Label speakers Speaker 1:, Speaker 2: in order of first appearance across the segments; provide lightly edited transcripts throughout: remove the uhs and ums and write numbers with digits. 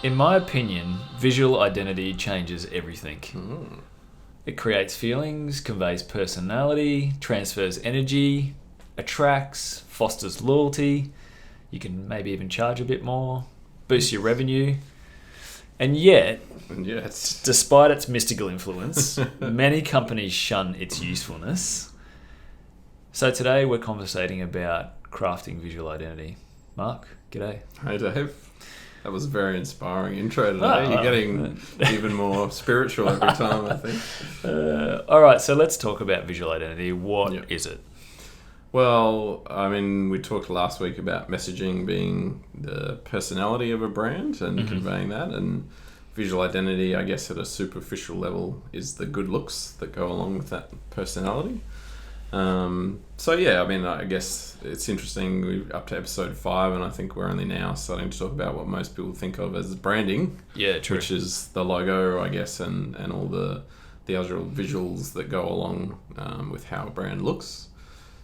Speaker 1: In my opinion, visual identity changes everything. It creates feelings, conveys personality, transfers energy, attracts, fosters loyalty. You can maybe even charge a bit more, boost your revenue. And yet, despite its mystical influence, many companies shun its usefulness. So today we're conversating about crafting visual identity. Mark, g'day.
Speaker 2: Hey Dave. That was a very inspiring intro today. You're getting even more spiritual every time, I think.
Speaker 1: All right, so let's talk about visual identity. What is it?
Speaker 2: Well, I mean, we talked last week about messaging being the personality of a brand and conveying that. And visual identity, I guess, at a superficial level is the good looks that go along with that personality. I guess it's interesting. We're up to episode 5, and I think we're only now starting to talk about what most people think of as branding.
Speaker 1: Yeah, true.
Speaker 2: Which is the logo, I guess, and all the actual visuals that go along with how a brand looks.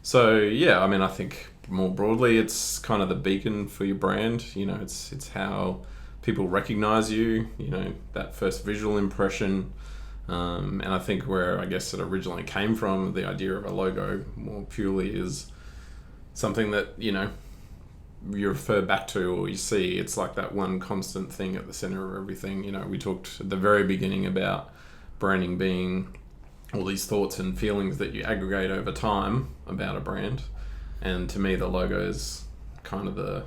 Speaker 2: So, I think more broadly, it's kind of the beacon for your brand. You know, it's how people recognize you, that first visual impression. And I think where I guess it originally came from, the idea of a logo more purely is something that, you refer back to or you see. It's like that one constant thing at the center of everything. We talked at the very beginning about branding being all these thoughts and feelings that you aggregate over time about a brand. And to me, the logo is kind of the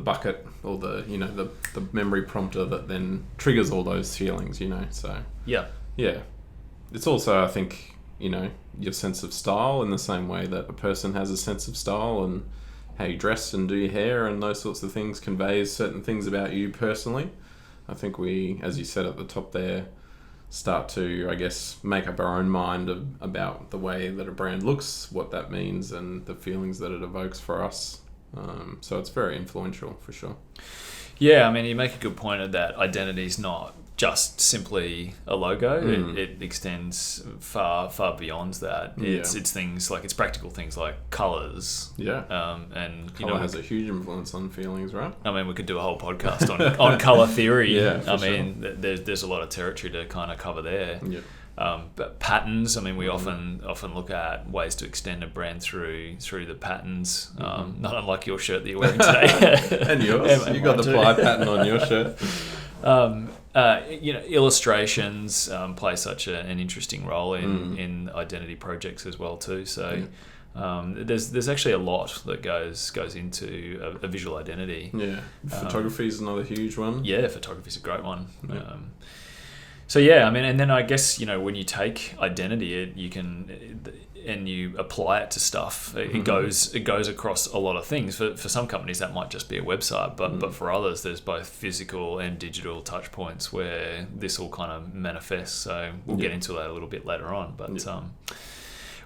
Speaker 2: bucket or the memory prompter that then triggers all those feelings, so yeah, it's also, I think, your sense of style in the same way that a person has a sense of style, and how you dress and do your hair and those sorts of things conveys certain things about you personally. I think we, as you said at the top there, start to, I guess, make up our own mind about the way that a brand looks, what that means, and the feelings that it evokes for us. So it's very influential for sure.
Speaker 1: Yeah, I mean, you make a good point of that identity is not just simply a logo. It extends far beyond that. It's things like, it's practical things like colours. And
Speaker 2: colour has a huge influence on feelings, right?
Speaker 1: I mean, we could do a whole podcast on colour theory.
Speaker 2: Sure.
Speaker 1: There's a lot of territory to kind of cover there. But patterns, I mean, we often look at ways to extend a brand through the patterns. Not unlike your shirt that you're wearing today.
Speaker 2: And yours. You got the ply pattern on your shirt.
Speaker 1: Illustrations play such an interesting role in identity projects as well too. So there's actually a lot that goes into a visual identity.
Speaker 2: Photography is another huge one.
Speaker 1: Photography is a great one. And then I guess, when you take identity, you can, and you apply it to stuff, it goes across a lot of things. For some companies, that might just be a website, but for others, there's both physical and digital touch points where this all kind of manifests. So we'll get into that a little bit later on. But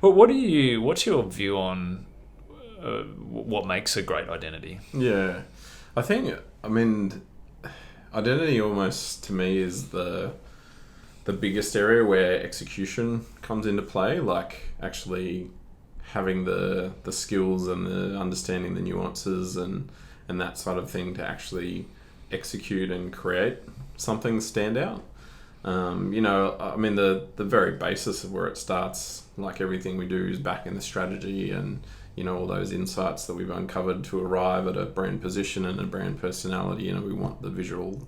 Speaker 1: what's your view on what makes a great identity?
Speaker 2: Yeah, I think, identity almost to me is the biggest area where execution comes into play, like actually having the skills and the understanding the nuances and that sort of thing to actually execute and create something stand out. The very basis of where it starts, like everything we do, is back in the strategy and, all those insights that we've uncovered to arrive at a brand position and a brand personality. We want the visual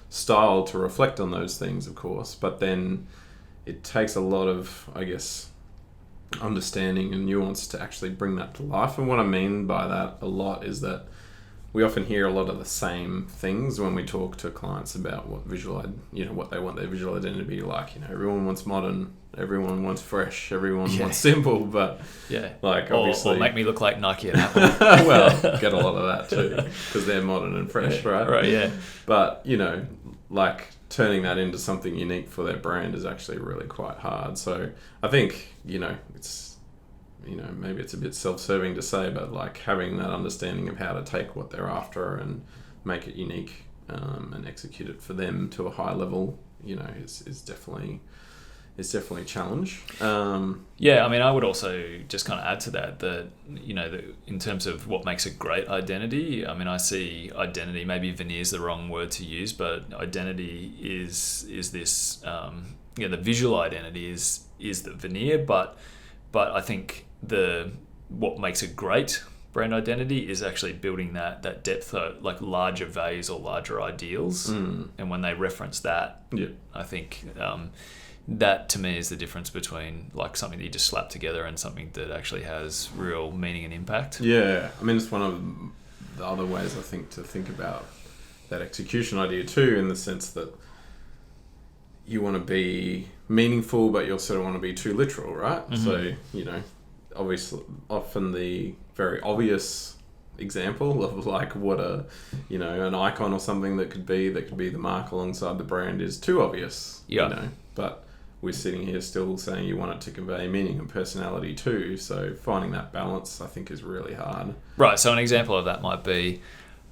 Speaker 2: style to reflect on those things, of course, but then it takes a lot of, I guess, understanding and nuance to actually bring that to life. And what I mean by that a lot is that we often hear a lot of the same things when we talk to clients about what what they want their visual identity to be like. Everyone wants modern, everyone wants fresh, everyone wants simple, but obviously,
Speaker 1: or make me look like Nike and Apple.
Speaker 2: Well, get a lot of that too, because they're modern and fresh, right?
Speaker 1: Right, yeah.
Speaker 2: But turning that into something unique for their brand is actually really quite hard. So I think it's maybe it's a bit self-serving to say, but having that understanding of how to take what they're after and make it unique and execute it for them to a high level, is definitely is definitely a challenge.
Speaker 1: Yeah, I mean, I would also just kind of add to that, you know, in terms of what makes a great identity, I mean, I see identity, maybe veneer is the wrong word to use, but identity is this, the visual identity is the veneer, but I think what makes a great brand identity is actually building that depth, like larger values or larger ideals. And when they reference that, I think that to me is the difference between like something that you just slap together and something that actually has real meaning and impact.
Speaker 2: Yeah, I mean, it's one of the other ways I think to think about that execution idea too, in the sense that you want to be meaningful, but you also don't want to be too literal, right? Mm-hmm. So, you know, obviously, often the very obvious example of like what an icon or something that could be the mark alongside the brand is too obvious.
Speaker 1: Yeah.
Speaker 2: You know, but we're sitting here still saying you want it to convey meaning and personality too. So finding that balance, I think, is really hard.
Speaker 1: Right. So an example of that might be,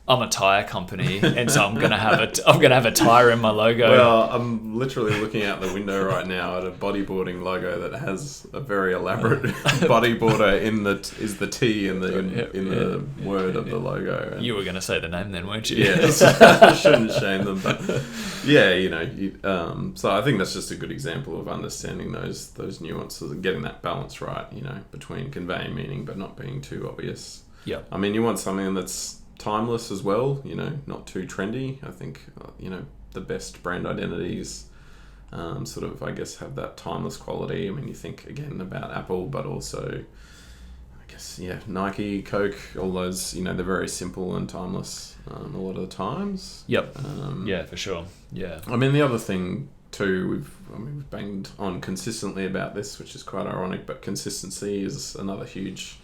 Speaker 1: I'm a tire company, and so I'm gonna have a tire in my logo.
Speaker 2: Well, I'm literally looking out the window right now at a bodyboarding logo that has a very elaborate bodyboarder is the T in the word of the logo.
Speaker 1: And you were gonna say the name then, weren't you?
Speaker 2: Yes, I shouldn't shame them, but yeah, you know. So I think that's just a good example of understanding those nuances and getting that balance right. You know, between conveying meaning but not being too obvious.
Speaker 1: Yeah.
Speaker 2: I mean, you want something that's timeless as well, you know, not too trendy. I think, you know, the best brand identities sort of, I guess, have that timeless quality. I mean, you think, again, about Apple, but also, I guess, yeah, Nike, Coke, all those, you know, they're very simple and timeless a lot of the times.
Speaker 1: Yep. Yeah, for sure. Yeah.
Speaker 2: I mean, the other thing, too, we've banged on consistently about this, which is quite ironic, but consistency is another huge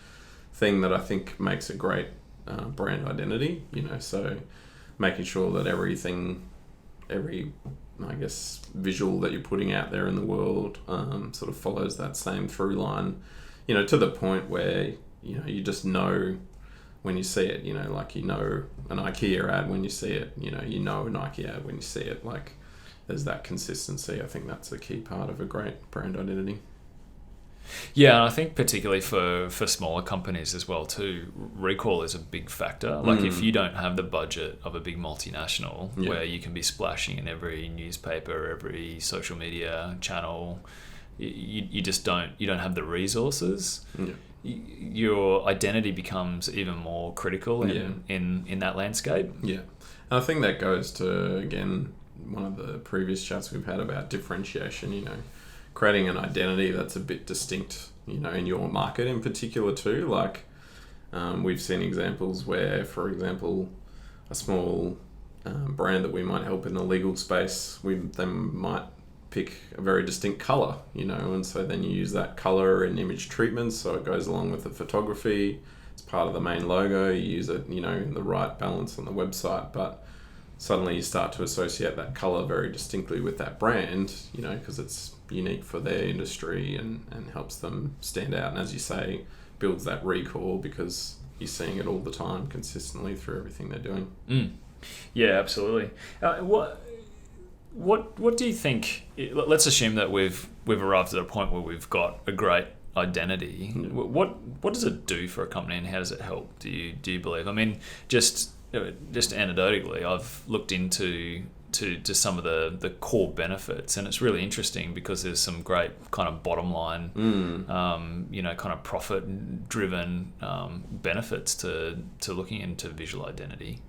Speaker 2: thing that I think makes a great brand identity, you know, so making sure that every I guess visual that you're putting out there in the world sort of follows that same through line, you know, to the point where, you know, you just know when you see it, you know, like, you know, an IKEA ad when you see it, you know a Nike ad when you see it, like there's that consistency. I think that's a key part of a great brand identity.
Speaker 1: Yeah, and I think particularly for smaller companies as well too, recall is a big factor. Like if you don't have the budget of a big multinational where you can be splashing in every newspaper, every social media channel, you just don't have the resources. Your identity becomes even more critical in that landscape. Yeah,
Speaker 2: and I think that goes to, again, one of the previous chats we've had about differentiation, you know, creating an identity that's a bit distinct, you know, in your market in particular too. Like we've seen examples where, for example, a small brand that we might help in the legal space, they might pick a very distinct color, you know, and so then you use that color in image treatments, so it goes along with the photography. It's part of the main logo. You use it, you know, in the right balance on the website, but suddenly you start to associate that color very distinctly with that brand, you know, because it's unique for their industry and helps them stand out. And as you say, builds that recall because you're seeing it all the time consistently through everything they're doing.
Speaker 1: Yeah, absolutely. What do you think? Let's assume that we've arrived at a point where we've got a great identity. What does it do for a company, and how does it help? Do you believe? I mean, just anecdotally, I've looked into some of the core benefits, and it's really interesting because there's some great kind of bottom line, you know, kind of profit driven benefits to looking into visual identity.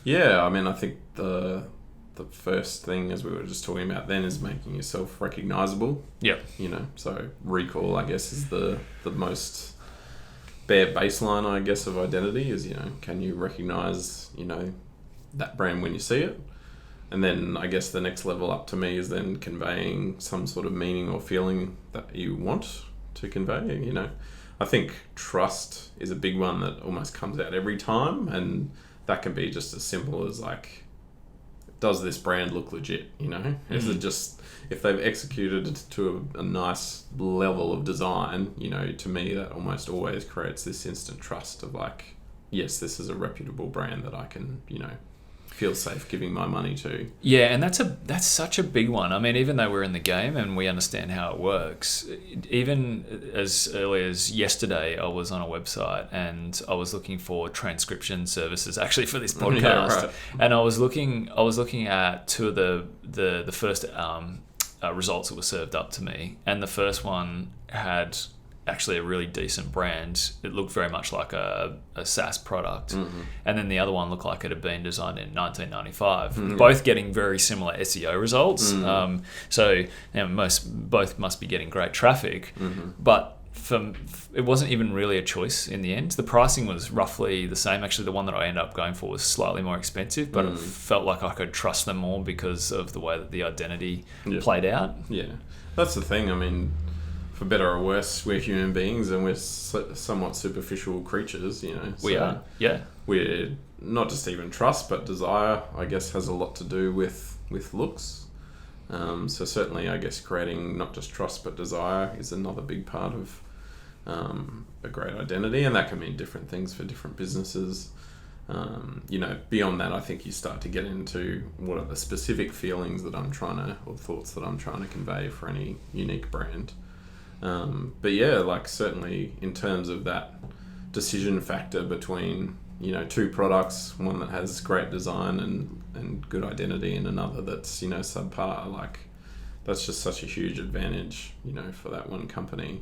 Speaker 2: Yeah, I mean, I think the first thing, as we were just talking about then, is making yourself recognizable.
Speaker 1: Yeah.
Speaker 2: You know, so recall, I guess, is the most bare baseline, I guess, of identity is, you know, can you recognize, you know, that brand when you see it? And then I guess the next level up to me is then conveying some sort of meaning or feeling that you want to convey, you know. I think trust is a big one that almost comes out every time, and that can be just as simple as like, does this brand look legit, you know? Is it just, if they've executed it to a nice level of design, you know, to me that almost always creates this instant trust of like, yes, this is a reputable brand that I can, you know, feel safe giving my money to.
Speaker 1: Yeah, and that's such a big one. I mean, even though we're in the game and we understand how it works, even as early as yesterday, I was on a website and I was looking for transcription services actually for this podcast,
Speaker 2: Yeah, right.
Speaker 1: and I was looking at two of the first results that were served up to me, and the first one had actually a really decent brand. It looked very much like a SaaS product.
Speaker 2: Mm-hmm.
Speaker 1: And then the other one looked like it had been designed in 1995. Both getting very similar SEO results. So both must be getting great traffic. But it wasn't even really a choice in the end. The pricing was roughly the same. Actually, the one that I ended up going for was slightly more expensive, but it felt like I could trust them more because of the way that the identity played out.
Speaker 2: Yeah, that's the thing. I mean, for better or worse, we're human beings and we're somewhat superficial creatures, you know.
Speaker 1: We are, yeah.
Speaker 2: We're not just even trust, but desire, I guess, has a lot to do with looks. So certainly, I guess, creating not just trust but desire is another big part of a great identity, and that can mean different things for different businesses. You know, beyond that, I think you start to get into what are the specific feelings that I'm trying to, or thoughts that I'm trying to convey for any unique brand. But yeah, like certainly in terms of that decision factor between, you know, two products, one that has great design and good identity and another that's, you know, subpar, like that's just such a huge advantage, you know, for that one company.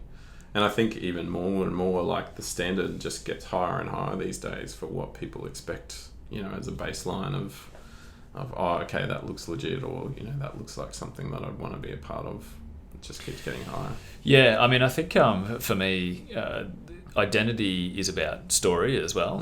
Speaker 2: And I think even more and more, like the standard just gets higher and higher these days for what people expect, you know, as a baseline of oh, okay, that looks legit, or, you know, that looks like something that I'd want to be a part of. It just keeps getting higher.
Speaker 1: Yeah, I mean, I think for me, identity is about story as well.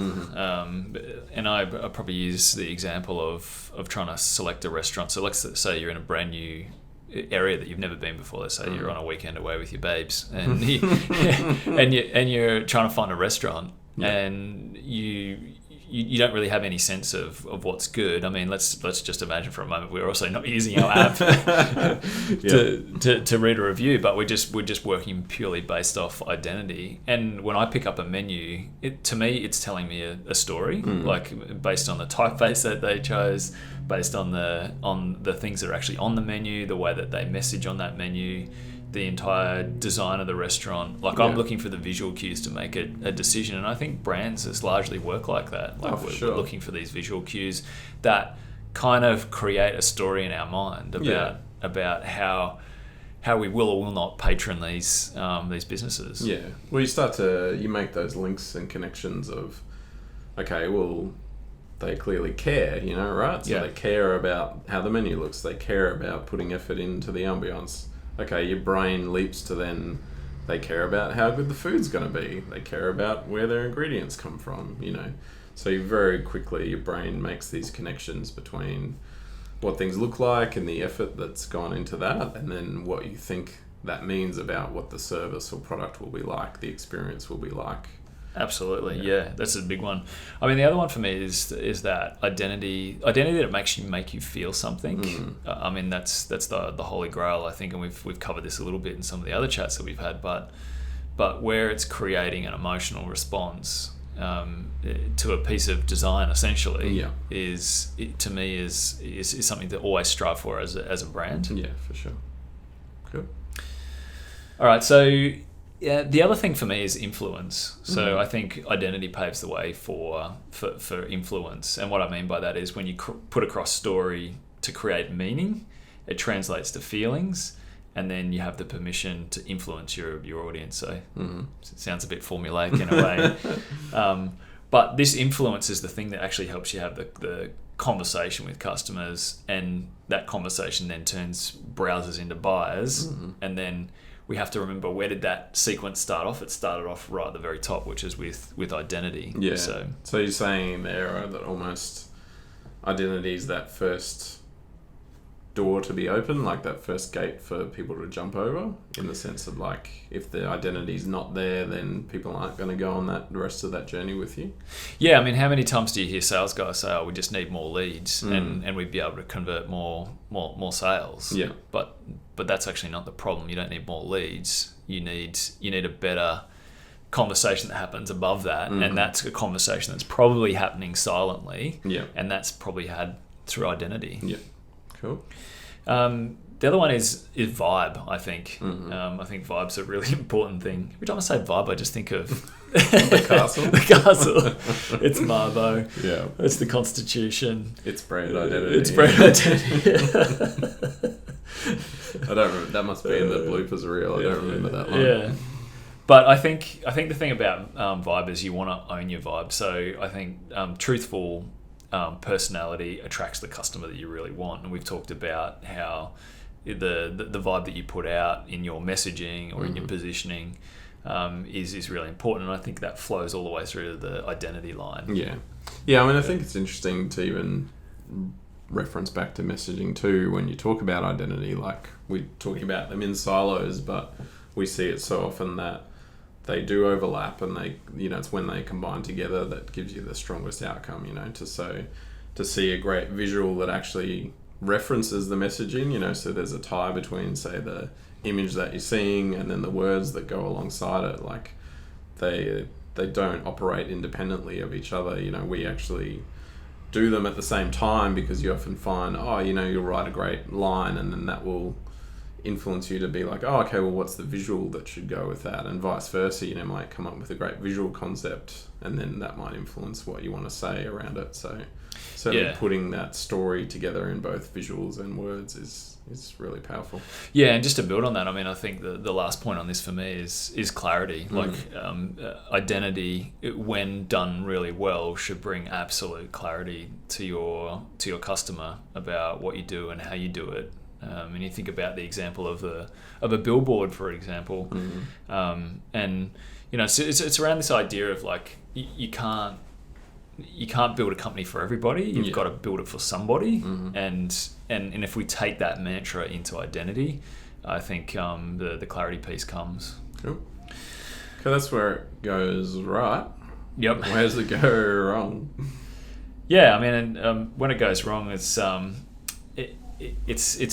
Speaker 1: And I probably use the example of trying to select a restaurant. So let's say you're in a brand new area that you've never been before. Let's say you're on a weekend away with your babes, and you're trying to find a restaurant, and you don't really have any sense of what's good. I mean, let's just imagine for a moment we're also not using our app to read a review, but we're just working purely based off identity. And when I pick up a menu, to me it's telling me a story, like based on the typeface that they chose, based on the things that are actually on the menu, the way that they message on that menu, the entire design of the restaurant. Like I'm looking for the visual cues to make a decision, and I think brands just largely work like that. Like we're looking for these visual cues that kind of create a story in our mind about how we will or will not patron these businesses.
Speaker 2: Yeah. Well, you make those links and connections of, okay, well, they clearly care, you know, right? So they care about how the menu looks. They care about putting effort into the ambience. Okay, your brain leaps to then they care about how good the food's going to be. They care about where their ingredients come from, you know. So very quickly your brain makes these connections between what things look like and the effort that's gone into that, and then what you think that means about what the service or product will be like, the experience will be like.
Speaker 1: Absolutely, yeah, that's a big one. I mean, the other one for me is that identity that make you feel something. I mean, that's the holy grail, I think, and we've covered this a little bit in some of the other chats that we've had. But where it's creating an emotional response to a piece of design, essentially, is something to always strive for as a brand.
Speaker 2: Yeah, for sure. Cool.
Speaker 1: All right, so. Yeah, the other thing for me is influence. So I think identity paves the way for influence. And what I mean by that is when you put across story to create meaning, it translates to feelings, and then you have the permission to influence your audience. So it sounds a bit formulaic in a way. But this influence is the thing that actually helps you have the conversation with customers, and that conversation then browsers into buyers, and then we have to remember, where did that sequence start off? It started off right at the very top, which is with identity.
Speaker 2: Yeah. So you're saying there that almost identity is that first door to be open, like that first gate for people to jump over, in the sense of, like, if the identity's not there, then people aren't going to go on the rest of that journey with you.
Speaker 1: Yeah, I mean, how many times do you hear sales guys say, "Oh, we just need more leads, and we'd be able to convert more sales"?
Speaker 2: Yeah.
Speaker 1: But that's actually not the problem. You don't need more leads. You need a better conversation that happens above that, and that's a conversation that's probably happening silently, and that's probably had through identity.
Speaker 2: Yeah, cool.
Speaker 1: The other one is vibe, I think. I think vibe's a really important thing. Every time I say vibe, I just think of
Speaker 2: the castle.
Speaker 1: The castle. It's Marbo.
Speaker 2: Yeah.
Speaker 1: It's the Constitution.
Speaker 2: It's brand identity.
Speaker 1: It's brand identity.
Speaker 2: I don't remember. That must be in the bloopers reel. I don't remember that line.
Speaker 1: Yeah. But I think the thing about vibe is you want to own your vibe. So I think truthful personality attracts the customer that you really want. And we've talked about how the vibe that you put out in your messaging or in your positioning is really important. And I think that flows all the way through to the identity line.
Speaker 2: Yeah. Yeah, I mean, I think it's interesting to even reference back to messaging too when you talk about identity. Like, we're talking about them in silos, but we see it so often that they do overlap, and they, it's when they combine together that gives you the strongest outcome, to see a great visual that actually references the messaging, so there's a tie between, say, the image that you're seeing and then the words that go alongside it. Like, they don't operate independently of each other. We actually do them at the same time, because you often find, you'll write a great line and then that will influence you to be like, oh, okay, well, what's the visual that should go with that? And vice versa, might come up with a great visual concept, and then that might influence what you want to say around it. So certainly putting that story together in both visuals and words is really powerful.
Speaker 1: Yeah, and just to build on that, I mean, I think the last point on this for me is clarity. Like, identity, when done really well, should bring absolute clarity to your customer about what you do and how you do it. And you think about the example of a billboard, for example, and it's around this idea of like you can't build a company for everybody. You've got to build it for somebody, and if we take that mantra into identity, I think the clarity piece comes.
Speaker 2: Cool. Okay, that's where it goes right.
Speaker 1: Yep.
Speaker 2: Where does it go wrong?
Speaker 1: Yeah, I mean, and when it goes wrong, it's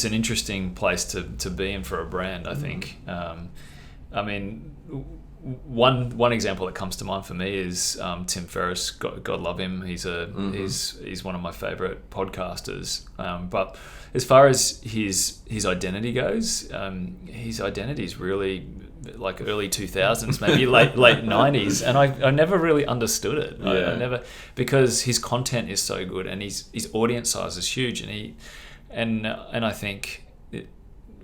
Speaker 1: an interesting place to be in for a brand, I think. I mean, one example that comes to mind for me is Tim Ferriss. God love him. He's one of my favorite podcasters. But as far as his identity goes, his identity is really like early 2000s, maybe late 90s, and I never really understood it. I never, because his content is so good and his audience size is huge, and I think,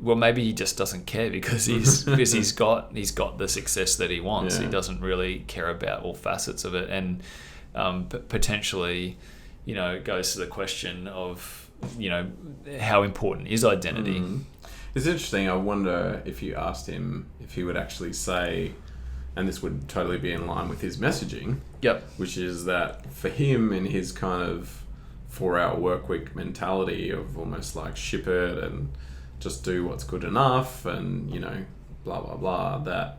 Speaker 1: well, maybe he just doesn't care because he's got the success that he wants. He doesn't really care about all facets of it, and potentially, it goes to the question of, how important is identity?
Speaker 2: It's interesting. I wonder if you asked him if he would actually say, and this would totally be in line with his messaging. Yep. Which is that for him, in his kind of 4-hour work week mentality of almost like ship it and just do what's good enough, and blah blah blah, that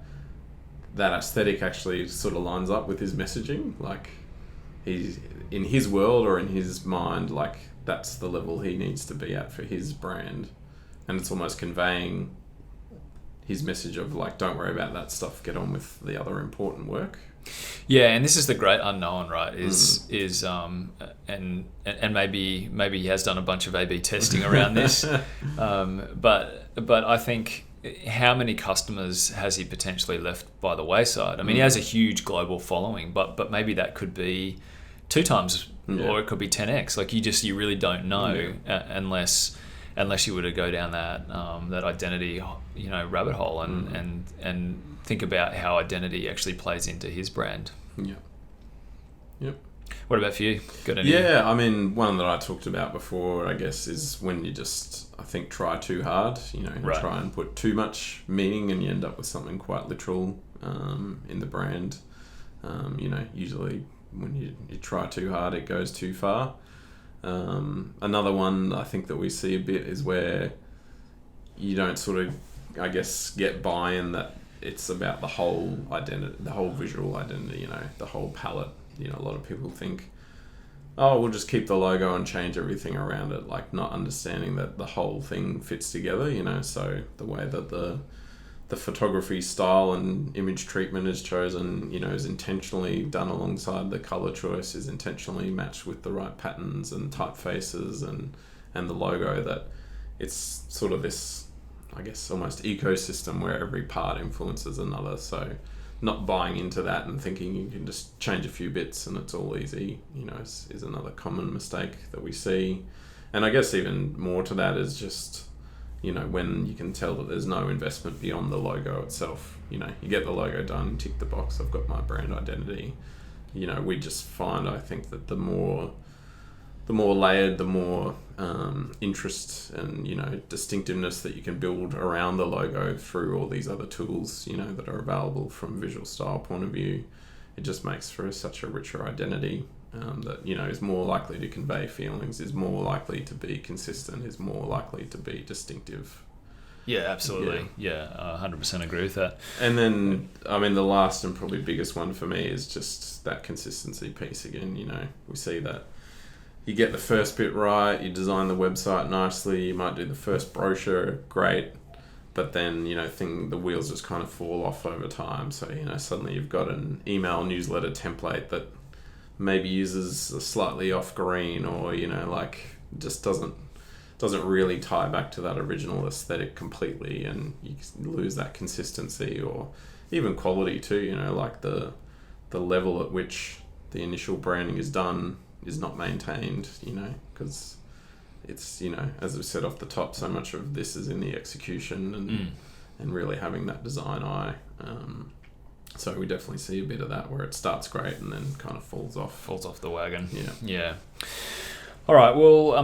Speaker 2: aesthetic actually sort of lines up with his messaging. Like, he's in his world, or in his mind, like that's the level he needs to be at for his brand, and it's almost conveying his message of like, don't worry about that stuff, get on with the other important work.
Speaker 1: Yeah, and this is the great unknown, right? And maybe he has done a bunch of A/B testing around this, but I think, how many customers has he potentially left by the wayside? I mean, he has a huge global following, but maybe that could be 2 times, or it could be 10x. Like, you really don't know unless you were to go down that identity rabbit hole and think about how identity actually plays into his brand. Yep. What about for you? Got any?
Speaker 2: Yeah, I mean, one that I talked about before, I guess, is when you just, I think, try too hard. Try and put too much meaning, and you end up with something quite literal in the brand. Usually when you try too hard, it goes too far. Another one I think that we see a bit is where you don't sort of, I guess, get buy-in that it's about the whole identity, the whole visual identity, the whole palette. A lot of people think, oh, we'll just keep the logo and change everything around it, like not understanding that the whole thing fits together, so the way that the the photography style and image treatment is chosen, is intentionally done alongside the color choice, is intentionally matched with the right patterns and typefaces and the logo, that it's sort of this, I guess, almost ecosystem where every part influences another. So not buying into that and thinking you can just change a few bits and it's all easy, is another common mistake that we see. And I guess even more to that is just, when you can tell that there's no investment beyond the logo itself. You get the logo done, tick the box, I've got my brand identity. We just find, I think, that the more layered, the more interest and distinctiveness that you can build around the logo through all these other tools that are available from a visual style point of view, it just makes for such a richer identity that is more likely to convey feelings, is more likely to be consistent, is more likely to be distinctive.
Speaker 1: Yeah, absolutely. Yeah, 100% agree with that.
Speaker 2: And then, the last and probably biggest one for me is just that consistency piece again. We see that you get the first bit right, you design the website nicely, you might do the first brochure, great, but then, the wheels just kind of fall off over time. So, suddenly you've got an email newsletter template that maybe uses a slightly off green, or, just doesn't really tie back to that original aesthetic completely, and you lose that consistency or even quality too, like the level at which the initial branding is done is not maintained, because it's, as we said off the top, so much of this is in the execution and really having that design eye. So we definitely see a bit of that where it starts great and then kind of falls off
Speaker 1: the wagon.
Speaker 2: Yeah.
Speaker 1: All right, well,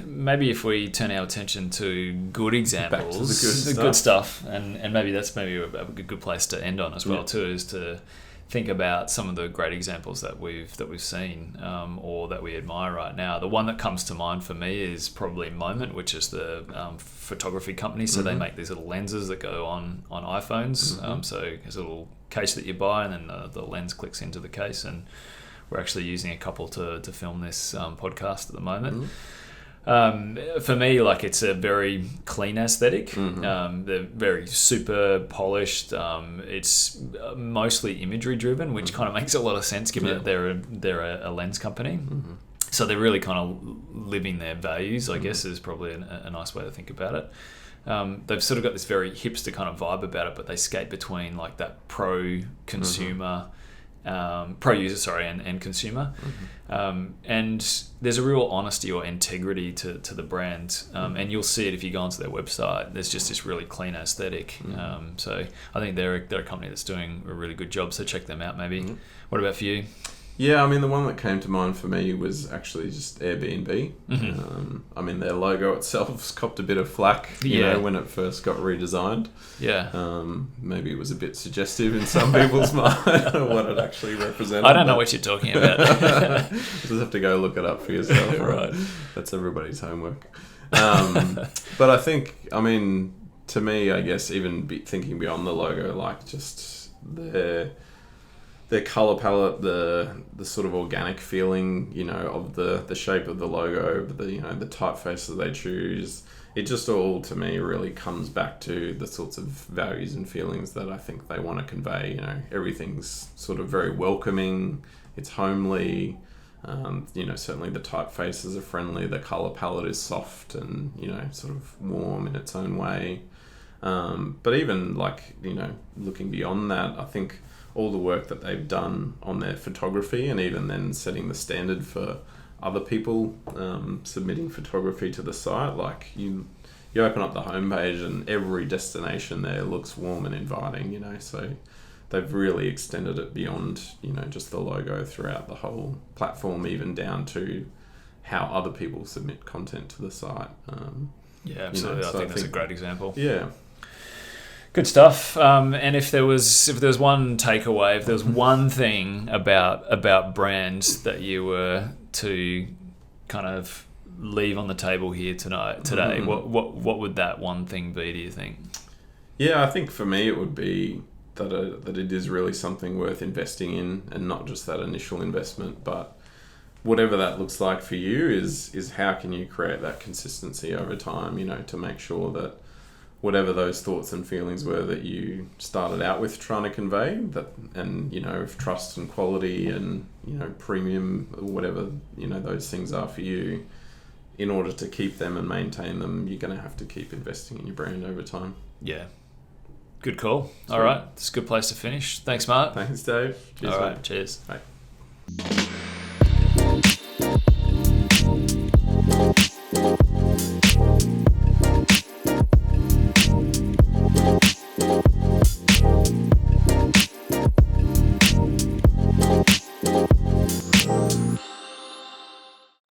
Speaker 1: maybe if we turn our attention to good examples,
Speaker 2: back to the
Speaker 1: good stuff, and maybe that's a good place to end on as well too, is to think about some of the great examples that we've seen or that we admire right now. The one that comes to mind for me is probably Moment, which is the photography company. So they make these little lenses that go on iPhones. So there's a little case that you buy, and then the lens clicks into the case, and we're actually using a couple to film this podcast at the moment. For me, it's a very clean aesthetic. They're very super polished. It's mostly imagery driven, which kind of makes a lot of sense given that they're a lens company. So they're really kind of living their values, I guess, is probably a nice way to think about it. They've sort of got this very hipster kind of vibe about it, but they skate between that pro-consumer pro user, and consumer. And there's a real honesty or integrity to the brand. And you'll see it if you go onto their website. There's just this really clean aesthetic. So I think they're a company that's doing a really good job. So check them out maybe. What about for you?
Speaker 2: Yeah, the one that came to mind for me was actually just Airbnb. Their logo itself's copped a bit of flack, you know, when it first got redesigned.
Speaker 1: Yeah.
Speaker 2: Maybe it was a bit suggestive in some people's mind of what it actually represented.
Speaker 1: I don't know what you're talking about.
Speaker 2: You just have to go look it up for yourself.
Speaker 1: Right.
Speaker 2: That's everybody's homework. But I think, to me, I guess, even thinking beyond the logo, just their color palette, the sort of organic feeling, of the shape of the logo, the typefaces they choose, it just all to me really comes back to the sorts of values and feelings that I think they want to convey. Everything's sort of very welcoming, it's homely, certainly the typefaces are friendly, the color palette is soft and sort of warm in its own way. But even looking beyond that, I think all the work that they've done on their photography, and even then setting the standard for other people submitting photography to the site. You open up the homepage and every destination there looks warm and inviting, so they've really extended it beyond, just the logo throughout the whole platform, even down to how other people submit content to the site.
Speaker 1: Yeah, absolutely. I think that's a great example.
Speaker 2: Yeah.
Speaker 1: Good stuff. And if there was one takeaway, if there was one thing about brands that you were to kind of leave on the table here today, what would that one thing be, do you think?
Speaker 2: Yeah, I think for me it would be that it is really something worth investing in, and not just that initial investment, but whatever that looks like for you is how can you create that consistency over time, to make sure that whatever those thoughts and feelings were that you started out with trying to convey, that, and if trust and quality and premium, whatever those things are for you, in order to keep them and maintain them, you're going to have to keep investing in your brand over time.
Speaker 1: Yeah. Good call. All right. It's a good place to finish. Thanks, Mark.
Speaker 2: Thanks, Dave.
Speaker 1: Cheers. All right. Cheers.
Speaker 2: Bye.